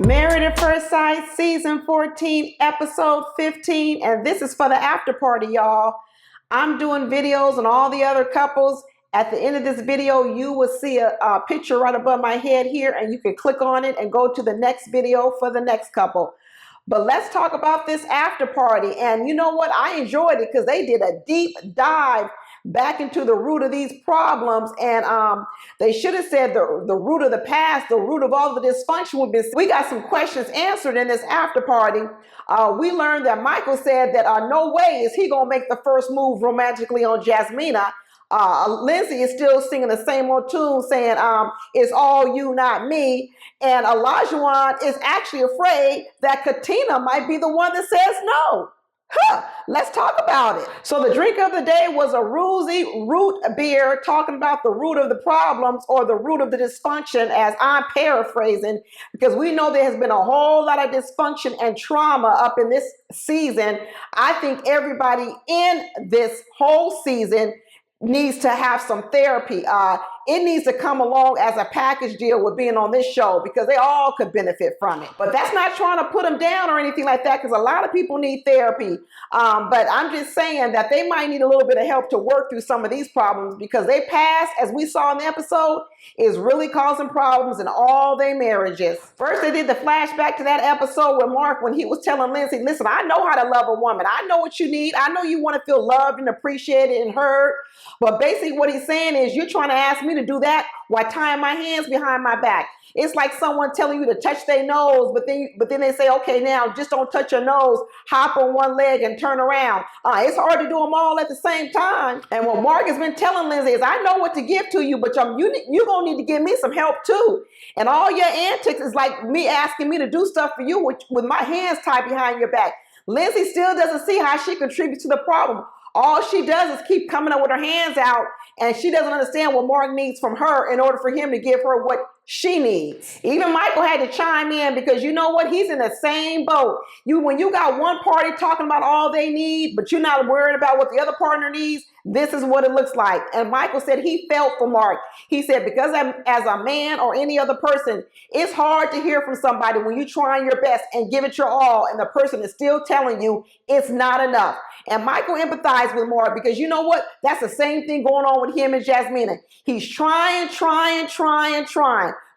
Married at First Sight, Season 14, Episode 15, and this is for the after party, y'all. I'm doing videos on all the other couples. At the end of this video, you will see a picture right above my head here, and you can click on it and go to the next video for the next couple. But let's talk about this after party. And you know what? I enjoyed it because they did a deep dive back into the root of these problems. And they should have said the root of the past, the root of all the dysfunction would be. We got some questions answered in this after party. We learned that Michael said that no way is he going to make the first move romantically on Jasmina. Lindsey is still singing the same old tune saying, it's all you, not me. And Olajuwon is actually afraid that Katina might be the one that says no. Let's talk about it. So the drink of the day was a rosy root beer, talking about the root of the problems or the root of the dysfunction, as I'm paraphrasing, because we know there has been a whole lot of dysfunction and trauma up in this season. I think everybody in this whole season needs to have some therapy. It needs to come along as a package deal with being on this show because they all could benefit from it. But that's not trying to put them down or anything like that, because a lot of people need therapy. But I'm just saying that they might need a little bit of help to work through some of these problems, because their past, as we saw in the episode, is really causing problems in all their marriages. First, they did the flashback to that episode with Mark when he was telling Lindsey, listen, I know how to love a woman. I know what you need. I know you want to feel loved and appreciated and heard. But basically what he's saying is, you're trying to ask me to do that while tying my hands behind my back. It's like someone telling you to touch their nose, but then they say, okay, now just don't touch your nose, hop on one leg and turn around. It's hard to do them all at the same time. And what Mark has been telling Lindsey is, I know what to give to you, but you're going to need to give me some help too. And all your antics is like me asking me to do stuff for you with my hands tied behind your back. Lindsey still doesn't see how she contributes to the problem. All she does is keep coming up with her hands out, and she doesn't understand what Mark needs from her in order for him to give her what she needs. Even Michael had to chime in, because you know what? He's in the same boat. When you got one party talking about all they need, but you're not worried about what the other partner needs, this is what it looks like. And Michael said he felt for Mark. He said, because as a man or any other person, it's hard to hear from somebody when you're trying your best and give it your all, and the person is still telling you it's not enough. And Michael empathized with Mark, because you know what? That's the same thing going on with him and Jasmina. He's trying.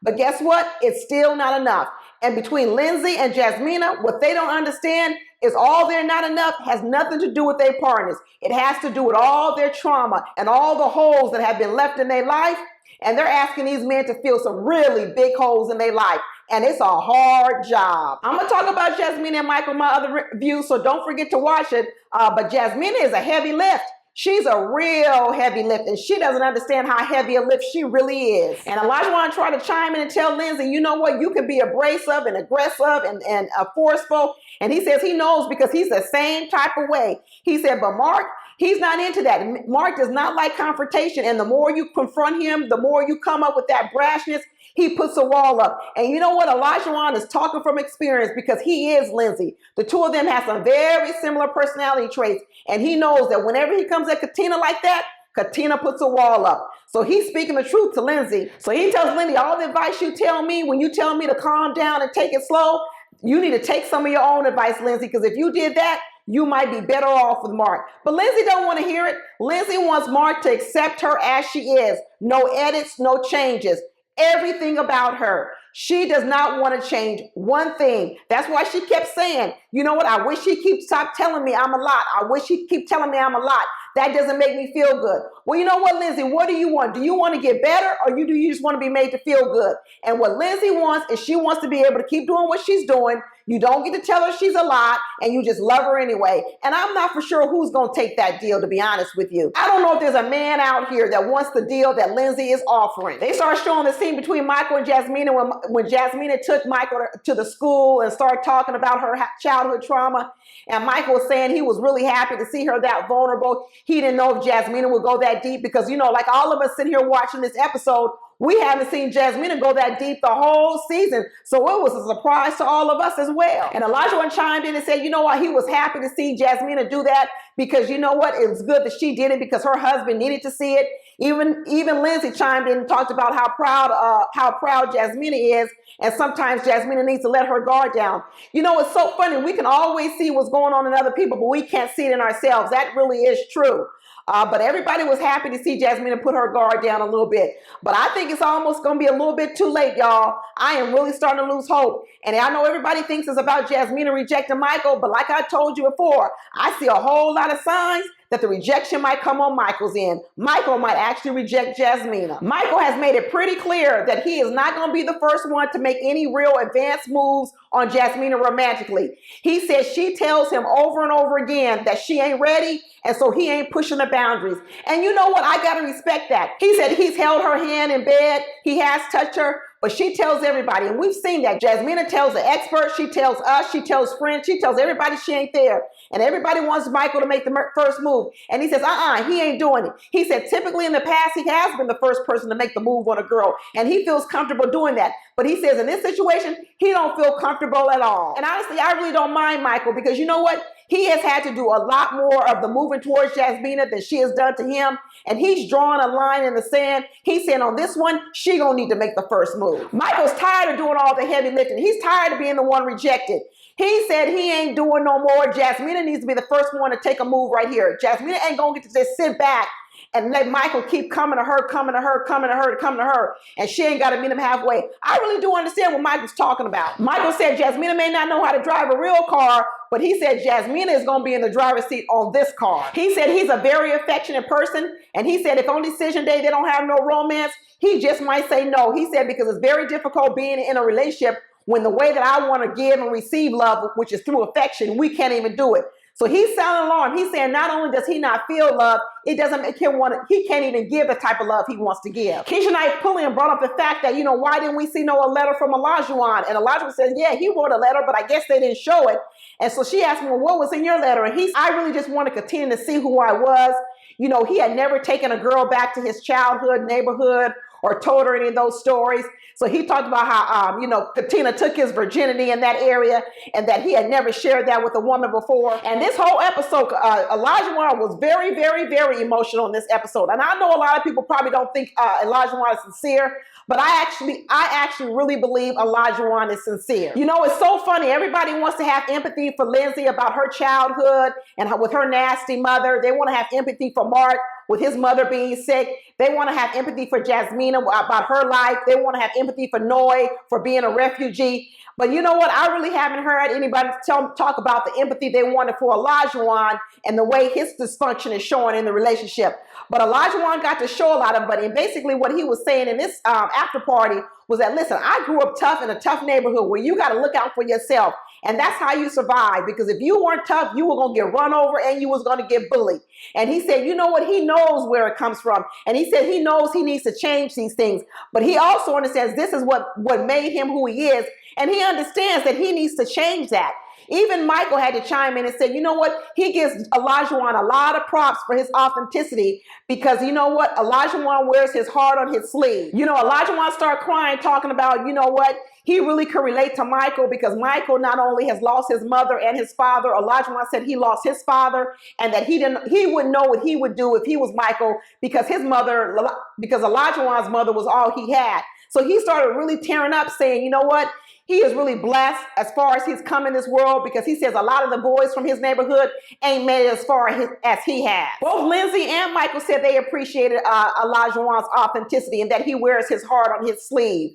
But guess what? It's still not enough. And between Lindsey and Jasmina, what they don't understand is all they're not enough has nothing to do with their partners. It has to do with all their trauma and all the holes that have been left in their life. And they're asking these men to fill some really big holes in their life. And it's a hard job. I'm going to talk about Jasmina and Michael in my other review, so don't forget to watch it. But Jasmina is a heavy lift. She's a real heavy lift, and she doesn't understand how heavy a lift she really is. And Olajuwon tried to chime in and tell Lindsey, you know what, you can be abrasive and aggressive and forceful. And he says he knows because he's the same type of way. He said, but Mark, he's not into that. Mark does not like confrontation. And the more you confront him, the more you come up with that brashness, he puts a wall up. And you know what? Olajuwon is talking from experience, because he is Lindsey. The two of them have some very similar personality traits. And he knows that whenever he comes at Katina like that, Katina puts a wall up. So he's speaking the truth to Lindsey. So he tells Lindsey, all the advice you tell me when you tell me to calm down and take it slow, you need to take some of your own advice, Lindsey, because if you did that, you might be better off with Mark. But Lindsey don't want to hear it. Lindsey wants Mark to accept her as she is. No edits, no changes. Everything about her. She does not want to change one thing. That's why she kept saying, you know what? I wish he'd stop telling me I'm a lot. I wish he'd keep telling me I'm a lot. That doesn't make me feel good. Well, you know what, Lindsey? What do you want? Do you want to get better, or do you just want to be made to feel good? And what Lindsey wants is she wants to be able to keep doing what she's doing. You don't get to tell her she's a lot, and you just love her anyway. And I'm not for sure who's going to take that deal, to be honest with you. I don't know if there's a man out here that wants the deal that Lindsey is offering. They started showing the scene between Michael and Jasmina when Jasmina took Michael to the school and started talking about her childhood trauma. And Michael was saying he was really happy to see her that vulnerable. He didn't know if Jasmina would go that deep, because, you know, like all of us sitting here watching this episode, We haven't seen Jasmina go that deep the whole season, so it was a surprise to all of us as well. And Ohlajuwon chimed in and said, you know what, he was happy to see Jasmina do that because you know what, it was good that she did it because her husband needed to see it. Even Lindsey chimed in and talked about how proud Jasmina is, and sometimes Jasmina needs to let her guard down. You know, it's so funny. We can always see what's going on in other people, but we can't see it in ourselves. That really is true. But everybody was happy to see Jasmina put her guard down a little bit. But I think it's almost going to be a little bit too late, y'all. I am really starting to lose hope. And I know everybody thinks it's about Jasmina rejecting Michael, but like I told you before, I see a whole lot of signs that the rejection might come on Michael's end. Michael might actually reject Jasmina. Michael has made it pretty clear that he is not going to be the first one to make any real advanced moves on Jasmina romantically. He says she tells him over and over again that she ain't ready, and so he ain't pushing the boundaries. And you know what? I got to respect that. He said he's held her hand in bed. He has touched her. But she tells everybody, and we've seen that. Jasmina tells the experts, she tells us, she tells friends, she tells everybody she ain't there. And everybody wants Michael to make the first move. And he says, he ain't doing it. He said typically in the past, he has been the first person to make the move on a girl. And he feels comfortable doing that. But he says in this situation, he don't feel comfortable at all. And honestly, I really don't mind Michael because you know what? He has had to do a lot more of the moving towards Jasmina than she has done to him. And he's drawing a line in the sand. He's saying on this one, she gonna need to make the first move. Michael's tired of doing all the heavy lifting. He's tired of being the one rejected. He said he ain't doing no more. Jasmina needs to be the first one to take a move right here. Jasmina ain't gonna get to just sit back and let Michael keep coming to her, and she ain't got to meet him halfway. I really do understand what Michael's talking about. Michael said Jasmina may not know how to drive a real car, but he said Jasmina is going to be in the driver's seat on this car. He said he's a very affectionate person, and he said if on decision day they don't have no romance, he just might say no. He said because it's very difficult being in a relationship when the way that I want to give and receive love, which is through affection, we can't even do it. So he's sounding alarmed. He's saying not only does he not feel love, it doesn't make him want to, he can't even give the type of love he wants to give. Keisha and I pulling and brought up the fact that, why didn't we see no letter from Olajuwon? And Olajuwon says, yeah, he wrote a letter, but I guess they didn't show it. And so she asked me, well, what was in your letter? And I really just wanted Katina to see who I was. He had never taken a girl back to his childhood neighborhood or told her any of those stories. So he talked about how, Katina took his virginity in that area and that he had never shared that with a woman before. And this whole episode, Ohlajuwon was very, very, very emotional in this episode. And I know a lot of people probably don't think Ohlajuwon is sincere, but I actually really believe Ohlajuwon is sincere. It's so funny. Everybody wants to have empathy for Lindsey about her childhood and with her nasty mother. They want to have empathy for Mark with his mother being sick. They want to have empathy for Jasmina about her life. They want to have empathy for Noi for being a refugee. But you know what? I really haven't heard anybody talk about the empathy they wanted for Ohlajuwon and the way his dysfunction is showing in the relationship. But Ohlajuwon got to show a lot of it. And basically what he was saying in this after party was that, listen, I grew up tough in a tough neighborhood where you got to look out for yourself. And that's how you survive. Because if you weren't tough, you were going to get run over and you was going to get bullied. And he said, you know what? He knows where it comes from. And he said he knows he needs to change these things. But he also understands this is what made him who he is. And he understands that he needs to change that. Even Michael had to chime in and say, you know what? He gives Ohlajuwon a lot of props for his authenticity because you know what? Ohlajuwon wears his heart on his sleeve. Ohlajuwon started crying, talking about, you know what? He really could relate to Michael because Michael not only has lost his mother and his father, Ohlajuwon said he lost his father and that he wouldn't know what he would do if he was Michael because Ohlajuwon's mother was all he had. So he started really tearing up saying, you know what? He is really blessed as far as he's come in this world because he says a lot of the boys from his neighborhood ain't made it as far as he has. Both Lindsey and Michael said they appreciated Ohlajuwon's authenticity and that he wears his heart on his sleeve.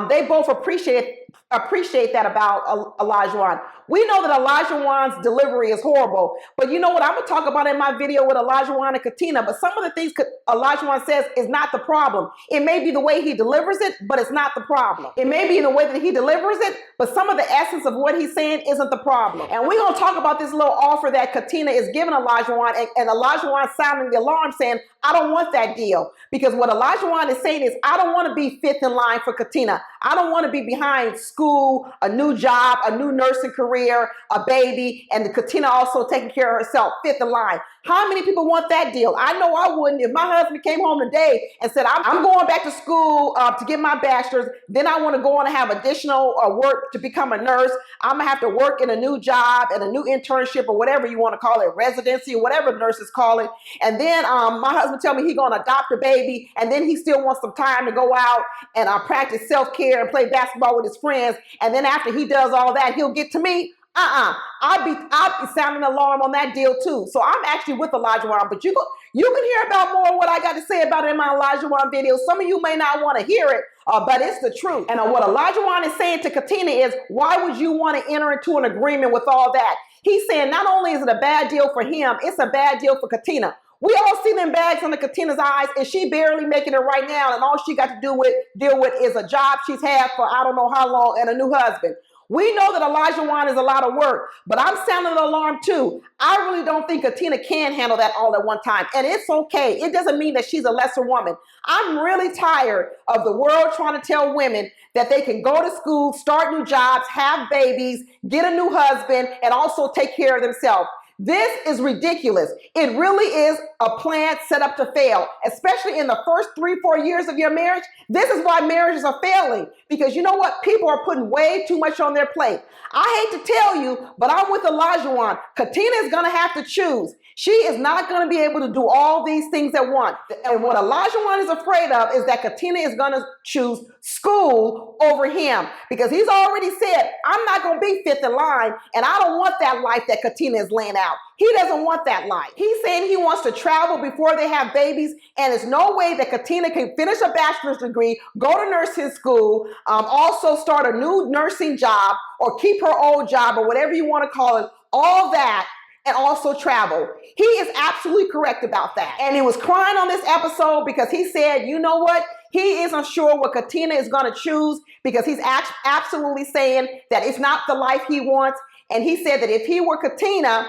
They both appreciate that about Ohlajuwon. We know that Ohlajuwon's delivery is horrible, but you know what? I'm going to talk about in my video with Ohlajuwon and Katina, but some of the things Ohlajuwon says is not the problem. It may be the way he delivers it, but it's not the problem. It may be in the way that he delivers it, but some of the essence of what he's saying isn't the problem. And we're going to talk about this little offer that Katina is giving Ohlajuwon, and Ohlajuwon sounding the alarm saying, I don't want that deal. Because what Ohlajuwon is saying is, I don't want to be fifth in line for Katina. I don't want to be behind school, a new job, a new nursing career, a baby, and Katina also taking care of herself, fifth in line. How many people want that deal? I know I wouldn't. If my husband came home today and said, I'm going back to school to get my bachelor's, then I want to go on and have additional work to become a nurse. I'm going to have to work in a new job and a new internship or whatever you want to call it, residency or whatever nurses call it. And then my husband tell me he's going to adopt a baby, and then he still wants some time to go out and practice self-care and play basketball with his friends. And then after he does all that, he'll get to me. I'll be sounding an alarm on that deal too. So I'm actually with Ohlajuwon, but you can hear about more of what I got to say about it in my Ohlajuwon video. Some of you may not want to hear it, but it's the truth. And what Ohlajuwon is saying to Katina is, why would you want to enter into an agreement with all that? He's saying not only is it a bad deal for him, it's a bad deal for Katina. We all see them bags under Katina's eyes, and she barely making it right now, and all she got to deal with is a job she's had for I don't know how long and a new husband. We know that Ohlajuwon is a lot of work, but I'm sounding an alarm too. I really don't think Katina can handle that all at one time, and it's okay. It doesn't mean that she's a lesser woman. I'm really tired of the world trying to tell women that they can go to school, start new jobs, have babies, get a new husband, and also take care of themselves. This is ridiculous. It really is a plan set up to fail, especially in the first 3-4 years of your marriage. This is why marriages are failing, because you know what? People are putting way too much on their plate. I hate to tell you, but I'm with Ohlajuwon. Katina is going to have to choose. She is not going to be able to do all these things at once. And what Ohlajuwon is afraid of is that Katina is going to choose school over him, because he's already said, I'm not going to be fifth in line, and I don't want that life that Katina is laying out. He doesn't want that life. He's saying he wants to travel before they have babies, and there's no way that Katina can finish a bachelor's degree, go to nursing school, also start a new nursing job, or keep her old job, or whatever you want to call it, all that, and also travel. He is absolutely correct about that. And he was crying on this episode because he said, you know what? He isn't sure what Katina is going to choose, because he's absolutely saying that it's not the life he wants. And he said that if he were Katina,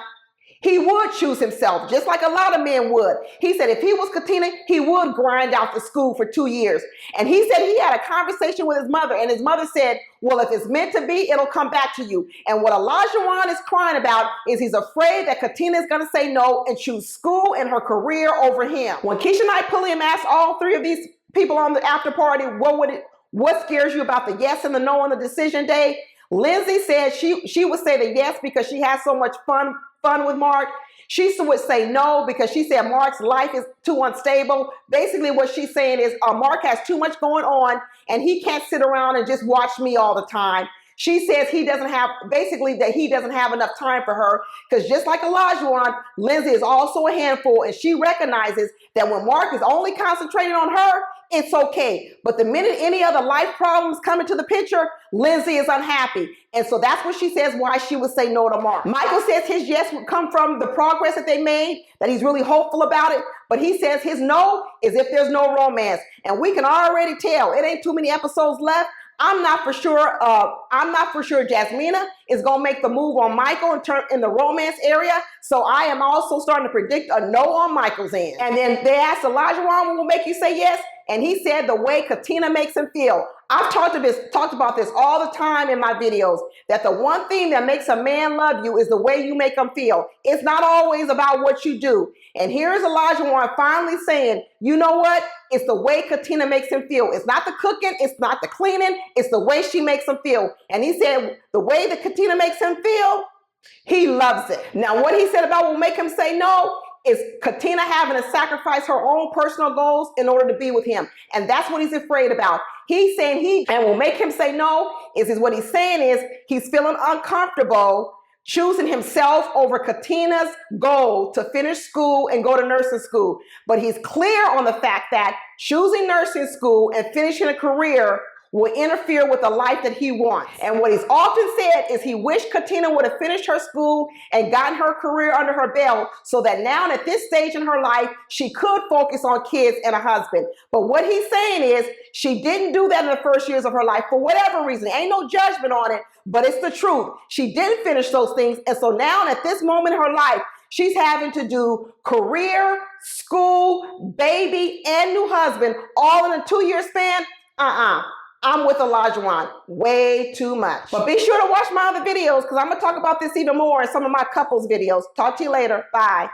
he would choose himself, just like a lot of men would. He said if he was Katina, he would grind out the school for 2 years. And he said he had a conversation with his mother, and his mother said, well, if it's meant to be, it'll come back to you. And what Ohlajuwon is crying about is he's afraid that Katina is going to say no and choose school and her career over him. When Keisha and I Pulliam asked all three of these people on the after party, what scares you about the yes and the no on the decision day? Lindsey said she would say the yes because she has so much fun with Mark. She would say no because she said Mark's life is too unstable. Basically what she's saying is Mark has too much going on, and he can't sit around and just watch me all the time. She says he doesn't have enough time for her, because just like Ohlajuwon, Lindsey is also a handful, and she recognizes that when Mark is only concentrating on her, it's okay. But the minute any other life problems come into the picture, Lindsey is unhappy. And so that's what she says why she would say no to Mark. Michael says his yes would come from the progress that they made, that he's really hopeful about it. But he says his no is if there's no romance. And we can already tell it ain't too many episodes left. I'm not for sure Jasmina is going to make the move on Michael and turn in the romance area. So I am also starting to predict a no on Michael's end. And then they asked Ohlajuwon, what will make you say yes? And he said the way Katina makes him feel. I've talked about this all the time in my videos, that the one thing that makes a man love you is the way you make him feel. It's not always about what you do. And here's Ohlajuwon finally saying, you know what? It's the way Katina makes him feel. It's not the cooking. It's not the cleaning. It's the way she makes him feel. And he said the way that Katina makes him feel, he loves it. Now, what he said about what will make him say no is Katina having to sacrifice her own personal goals in order to be with him. And that's what he's afraid about. He's saying and will make him say no is what he's saying is he's feeling uncomfortable choosing himself over Katina's goal to finish school and go to nursing school. But he's clear on the fact that choosing nursing school and finishing a career will interfere with the life that he wants. And what he's often said is he wished Katina would have finished her school and gotten her career under her belt, so that now at this stage in her life, she could focus on kids and a husband. But what he's saying is she didn't do that in the first years of her life for whatever reason. Ain't no judgment on it, but it's the truth. She didn't finish those things. And so now at this moment in her life, she's having to do career, school, baby, and new husband all in a 2-year span. I'm with Olajuwon way too much. But be sure to watch my other videos because I'm going to talk about this even more in some of my couples videos. Talk to you later. Bye.